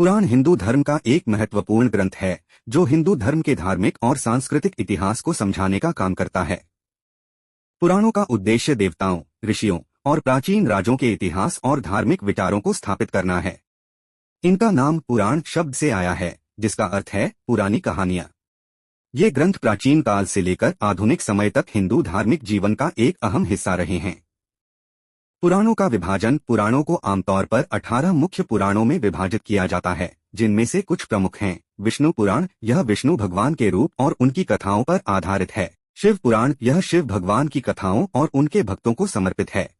पुराण हिंदू धर्म का एक महत्वपूर्ण ग्रंथ है जो हिंदू धर्म के धार्मिक और सांस्कृतिक इतिहास को समझाने का काम करता है। पुराणों का उद्देश्य देवताओं, ऋषियों और प्राचीन राजों के इतिहास और धार्मिक विचारों को स्थापित करना है। इनका नाम पुराण शब्द से आया है, जिसका अर्थ है पुरानी कहानियां। ये ग्रंथ प्राचीन काल से लेकर आधुनिक समय तक हिंदू धार्मिक जीवन का एक अहम हिस्सा रहे हैं। पुराणों का विभाजन। पुराणों को आमतौर पर 18 मुख्य पुराणों में विभाजित किया जाता है, जिनमें से कुछ प्रमुख हैं। विष्णु पुराण, यह विष्णु भगवान के रूप और उनकी कथाओं पर आधारित है। शिव पुराण, यह शिव भगवान की कथाओं और उनके भक्तों को समर्पित है।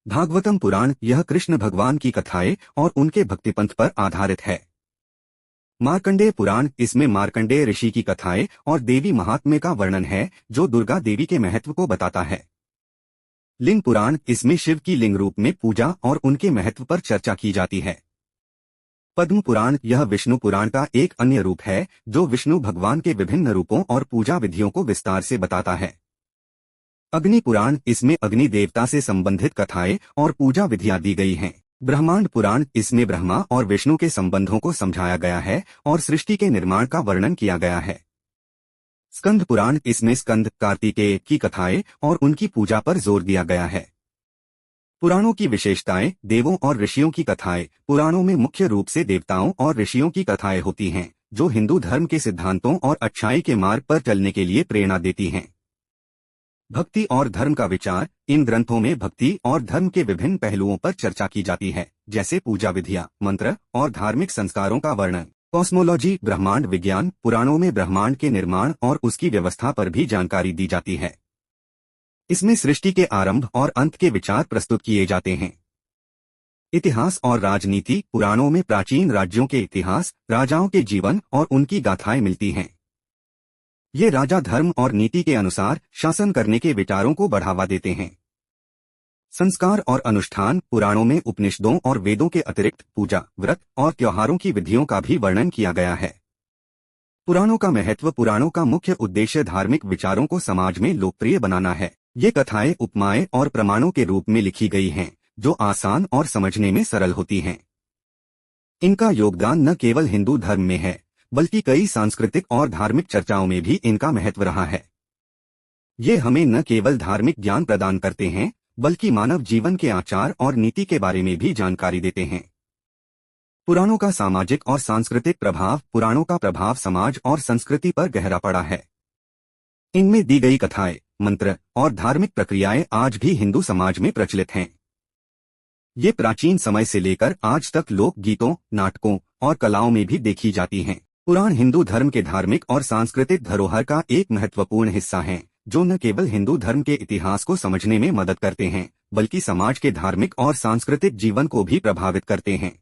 भागवतम पुराण, यह कृष्ण भगवान की कथाएं और उनके भक्तिपंथ पर आधारित है। मार्कंडेय पुराण, इसमें मार्कंडेय ऋषि की कथाएं और देवी महात्म्य का वर्णन है, जो दुर्गा देवी के महत्व को बताता है। लिंग पुराण, इसमें शिव की लिंग रूप में पूजा और उनके महत्व पर चर्चा की जाती है। पद्म पुराण, यह विष्णु पुराण का एक अन्य रूप है, जो विष्णु भगवान के विभिन्न रूपों और पूजा विधियों को विस्तार से बताता है। अग्नि पुराण, इसमें अग्नि देवता से संबंधित कथाएं और पूजा विधियां दी गई हैं। ब्रह्मांड पुराण, इसमें ब्रह्मा और विष्णु के संबंधों को समझाया गया है और सृष्टि के निर्माण का वर्णन किया गया है। स्कंद पुराण, इसमें स्कंद, कार्तिकेय की कथाएं और उनकी पूजा पर जोर दिया गया है। पुराणों की विशेषताएं। देवों और ऋषियों की कथाएं। पुराणों में मुख्य रूप से देवताओं और ऋषियों की कथाएं होती हैं, जो हिंदू धर्म के सिद्धांतों और अच्छाई के मार्ग पर चलने के लिए प्रेरणा देती हैं। भक्ति और धर्म का विचार। इन ग्रंथों में भक्ति और धर्म के विभिन्न पहलुओं पर चर्चा की जाती है, जैसे पूजा विधियां, मंत्र और धार्मिक संस्कारों का वर्णन। कॉस्मोलॉजी, ब्रह्मांड विज्ञान। पुराणों में ब्रह्मांड के निर्माण और उसकी व्यवस्था पर भी जानकारी दी जाती है। इसमें सृष्टि के आरंभ और अंत के विचार प्रस्तुत किए जाते हैं। इतिहास और राजनीति। पुराणों में प्राचीन राज्यों के इतिहास, राजाओं के जीवन और उनकी गाथाएं मिलती हैं। ये राजा धर्म और नीति के अनुसार शासन करने के विचारों को बढ़ावा देते हैं। संस्कार और अनुष्ठान। पुराणों में उपनिषदों और वेदों के अतिरिक्त पूजा, व्रत और त्योहारों की विधियों का भी वर्णन किया गया है। पुराणों का महत्व। पुराणों का मुख्य उद्देश्य धार्मिक विचारों को समाज में लोकप्रिय बनाना है। ये कथाएं उपमाएं और प्रमाणों के रूप में लिखी गई हैं, जो आसान और समझने में सरल होती हैं। इनका योगदान न केवल हिंदू धर्म में है, बल्कि कई सांस्कृतिक और धार्मिक चर्चाओं में भी इनका महत्व रहा है। ये हमें न केवल धार्मिक ज्ञान प्रदान करते हैं, बल्कि मानव जीवन के आचार और नीति के बारे में भी जानकारी देते हैं। पुराणों का सामाजिक और सांस्कृतिक प्रभाव। पुराणों का प्रभाव समाज और संस्कृति पर गहरा पड़ा है। इनमें दी गई कथाएं, मंत्र और धार्मिक प्रक्रियाएं आज भी हिंदू समाज में प्रचलित हैं। ये प्राचीन समय से लेकर आज तक लोक गीतों, नाटकों और कलाओं में भी देखी जाती हैं। पुराण हिंदू धर्म के धार्मिक और सांस्कृतिक धरोहर का एक महत्वपूर्ण हिस्सा हैं, जो न केवल हिंदू धर्म के इतिहास को समझने में मदद करते हैं, बल्कि समाज के धार्मिक और सांस्कृतिक जीवन को भी प्रभावित करते हैं।